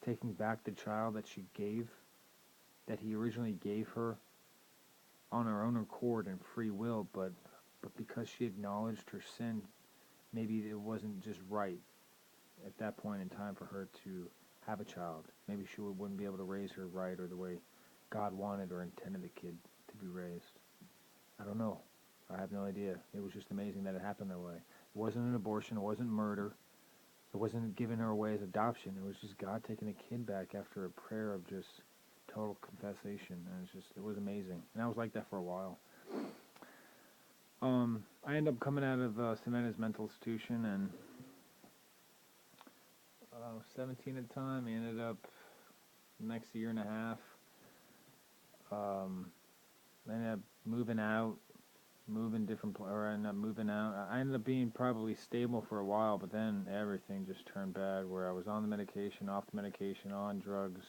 taking back the child that he originally gave her on her own accord and free will, but because she acknowledged her sin, maybe it wasn't just right at that point in time for her to have a child. Maybe she wouldn't be able to raise her right or the way God wanted or intended the kid to be raised. I don't know. I have no idea. It was just amazing that it happened that way. It wasn't an abortion. It wasn't murder. It wasn't giving her away as adoption. It was just God taking the kid back after a prayer of just total confessation. And it was amazing. And I was like that for a while. I ended up coming out of Savannah's mental institution, and 17 at the time. I ended up next year and a half. I ended up moving out, or I ended up moving out. I ended up being probably stable for a while, but then everything just turned bad. Where I was on the medication, off the medication, on drugs.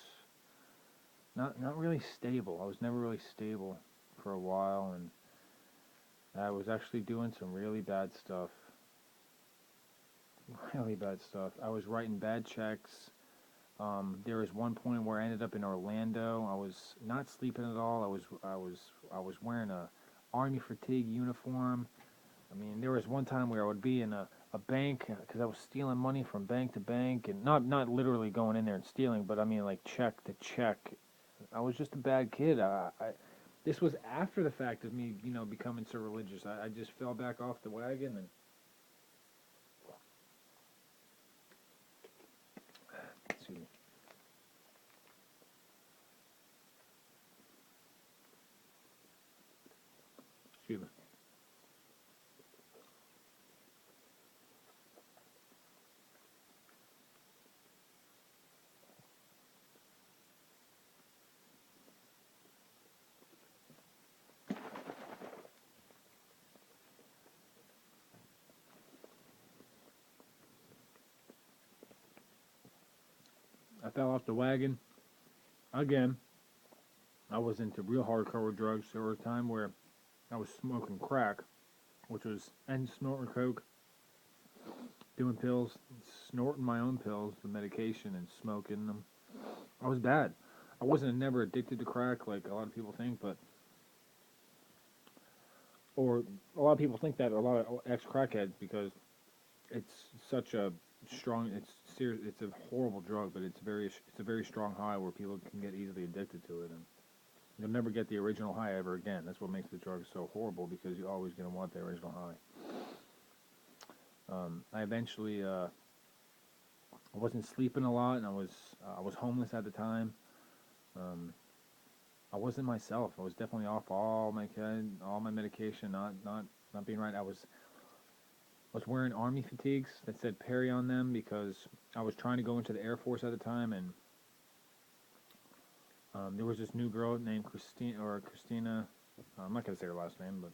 Not really stable. I was never really stable for a while, and I was actually doing some really bad stuff. Really bad stuff. I was writing bad checks. There was one point where I ended up in Orlando. I was not sleeping at all. I was wearing a army fatigue uniform. I mean, there was one time where I would be in a bank because I was stealing money from bank to bank, and not literally going in there and stealing, but I mean like check to check. I was just a bad kid. This was after the fact of me, becoming so religious. I just fell back off the wagon and. Excuse me. Excuse me. I fell off the wagon again. I was into real hardcore drugs. There was a time where I was smoking crack, and snorting coke, doing pills, snorting my own pills, the medication, and smoking them. I was bad. I wasn't never addicted to crack like a lot of people think, or a lot of people think that a lot of ex-crackheads, because it's such a strong, it's a horrible drug, but it's a very strong high where people can get easily addicted to it, and you'll never get the original high ever again. That's what makes the drug so horrible, because you're always going to want the original high. I eventually, I wasn't sleeping a lot, and I was homeless at the time. I wasn't myself. I was definitely off all my medication, not being right. I was wearing army fatigues that said Perry on them because I was trying to go into the Air Force at the time, and there was this new girl named Christina. I'm not gonna say her last name, but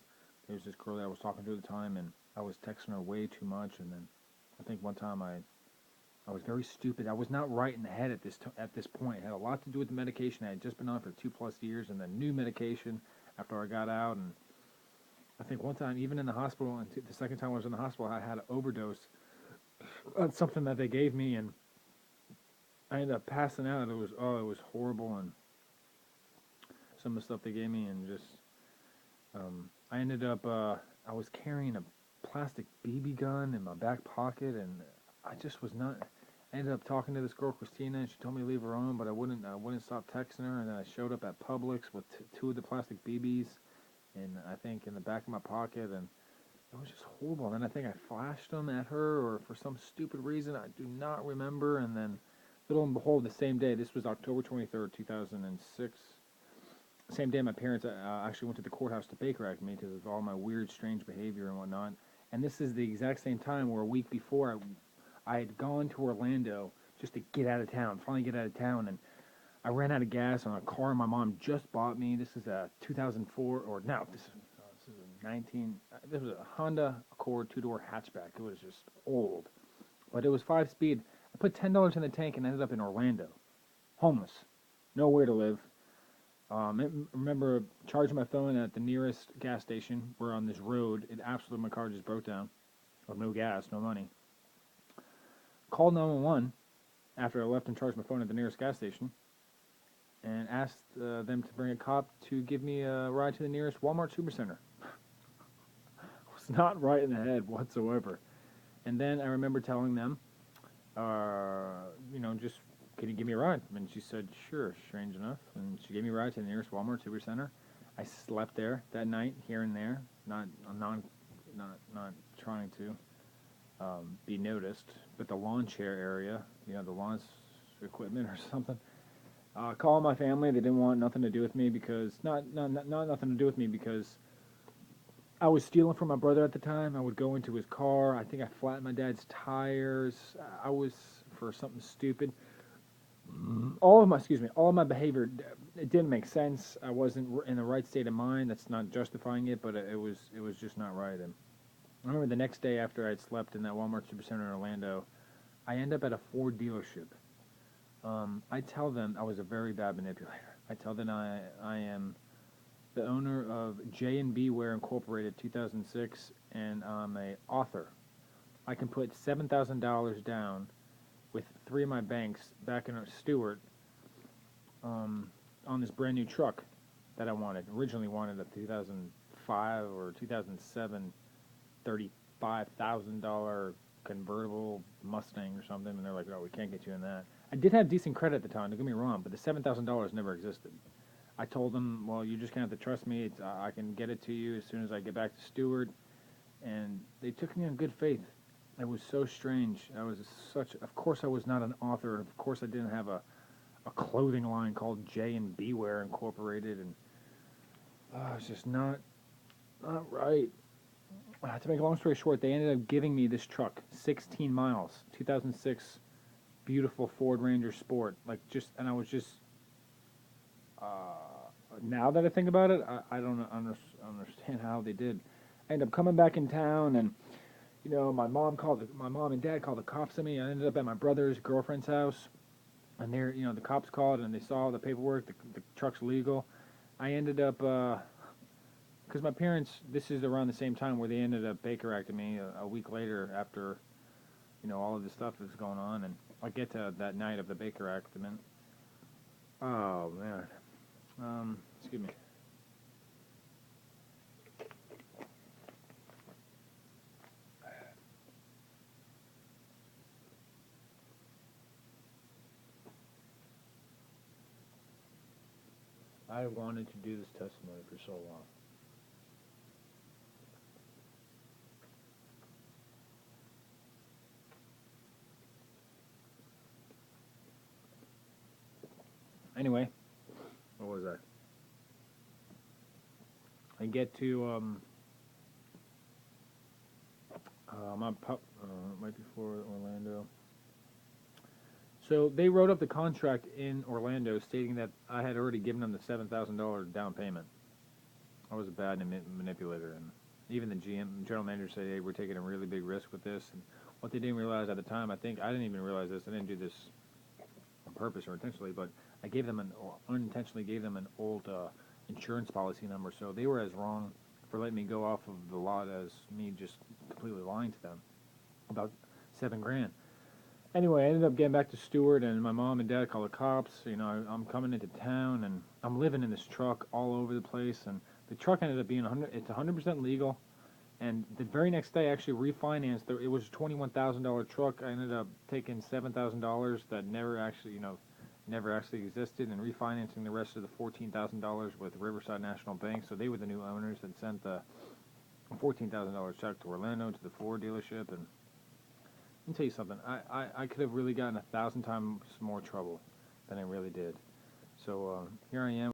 there was this girl that I was talking to at the time, and I was texting her way too much. And then I think one time I was very stupid. I was not right in the head at this point. It had a lot to do with the medication I had just been on for 2+ years, and then new medication after I got out. And I think one time, even in the hospital, and the second time I was in the hospital, I had an overdose on something that they gave me, and I ended up passing out. It was horrible, and some of the stuff they gave me, and just I ended up I was carrying a plastic BB gun in my back pocket, and I just was not. I ended up talking to this girl Christina, and she told me to leave her alone, but I wouldn't stop texting her. And then I showed up at Publix with two of the plastic BBs, and I think in the back of my pocket, and it was just horrible. And then I think I flashed them at her, or for some stupid reason I do not remember. And then, little and behold, the same day, this was October 23rd, 2006. Same day, my parents actually went to the courthouse to Baker Act me because of all my weird, strange behavior and whatnot. And this is the exact same time where a week before I had gone to Orlando just to get out of town, finally get out of town, and I ran out of gas on a car my mom just bought me. This is a 2004, or no, this is a 19. This was a Honda Accord 2-door hatchback. It was just old, but it was 5-speed. I put $10 in the tank and ended up in Orlando, homeless, nowhere to live. I remember charging my phone at the nearest gas station. We're on this road. My car just broke down. Of no gas, no money. Called 911. after I left and charged my phone at the nearest gas station, and asked them to bring a cop to give me a ride to the nearest Walmart Supercenter. Was not right in the head whatsoever. And then I remember telling them, just can you give me a ride? And she said, sure, strange enough. And she gave me a ride to the nearest Walmart Supercenter. I slept there that night, here and there, not trying to be noticed, but the lawn chair area, the lawn equipment or something. Calling my family, they didn't want nothing to do with me because not nothing to do with me because I was stealing from my brother at the time. I would go into his car. I think I flattened my dad's tires. I was for something stupid. All of my behavior, it didn't make sense. I wasn't in the right state of mind. That's not justifying it, but it was just not right. And I remember the next day after I'd slept in that Walmart Supercenter in Orlando, I end up at a Ford dealership. I tell them I was a very bad manipulator. I tell them I am the owner of J&B Ware Incorporated 2006, and I'm a author. I can put $7,000 down with 3 of my banks back in Stewart on this brand new truck that I wanted. Originally wanted a 2005 or 2007 $35,000 convertible Mustang or something, and they're like, "Oh, we can't get you in that." I did have decent credit at the time. Don't get me wrong, but the $7,000 never existed. I told them, "Well, you're just gonna have to trust me. I can get it to you as soon as I get back to Stewart," and they took me in good faith. It was so strange. Of course I was not an author. Of course I didn't have a clothing line called J&B Ware Incorporated, and it's just not right. To make a long story short, they ended up giving me this truck, 16 miles, 2006, beautiful Ford Ranger Sport. And I was just, now that I think about it, I don't understand how they did. I ended up coming back in town, and my mom and dad called the cops on me. I ended up at my brother's girlfriend's house, and the cops called and they saw the paperwork. The truck's legal. I ended up, because my parents, this is around the same time where they ended up Baker acting me a week later after, all of this stuff is going on, and I'll get to that night of the Baker Act in a minute. Oh man, excuse me. I wanted to do this testimony for so long. Anyway, what was that? I get to right before Orlando. So they wrote up the contract in Orlando stating that I had already given them the $7,000 down payment. I was a bad manipulator, and even the general manager said, "Hey, we're taking a really big risk with this." And what they didn't realize at the time, I think I didn't even realize this. I didn't do this on purpose or intentionally, but I unintentionally gave them an old insurance policy number, so they were as wrong for letting me go off of the lot as me just completely lying to them about $7,000. Anyway, I ended up getting back to Stewart, and my mom and dad called the cops. I'm coming into town, and I'm living in this truck all over the place, and the truck ended up being 100% legal. And the very next day, I actually refinanced. It was a $21,000 truck. I ended up taking $7,000 that never actually existed, and refinancing the rest of the $14,000 with Riverside National Bank. So they were the new owners that sent the $14,000 check to Orlando to the Ford dealership. And let me tell you something. I could have really gotten 1,000 times more trouble than I really did. So here I am.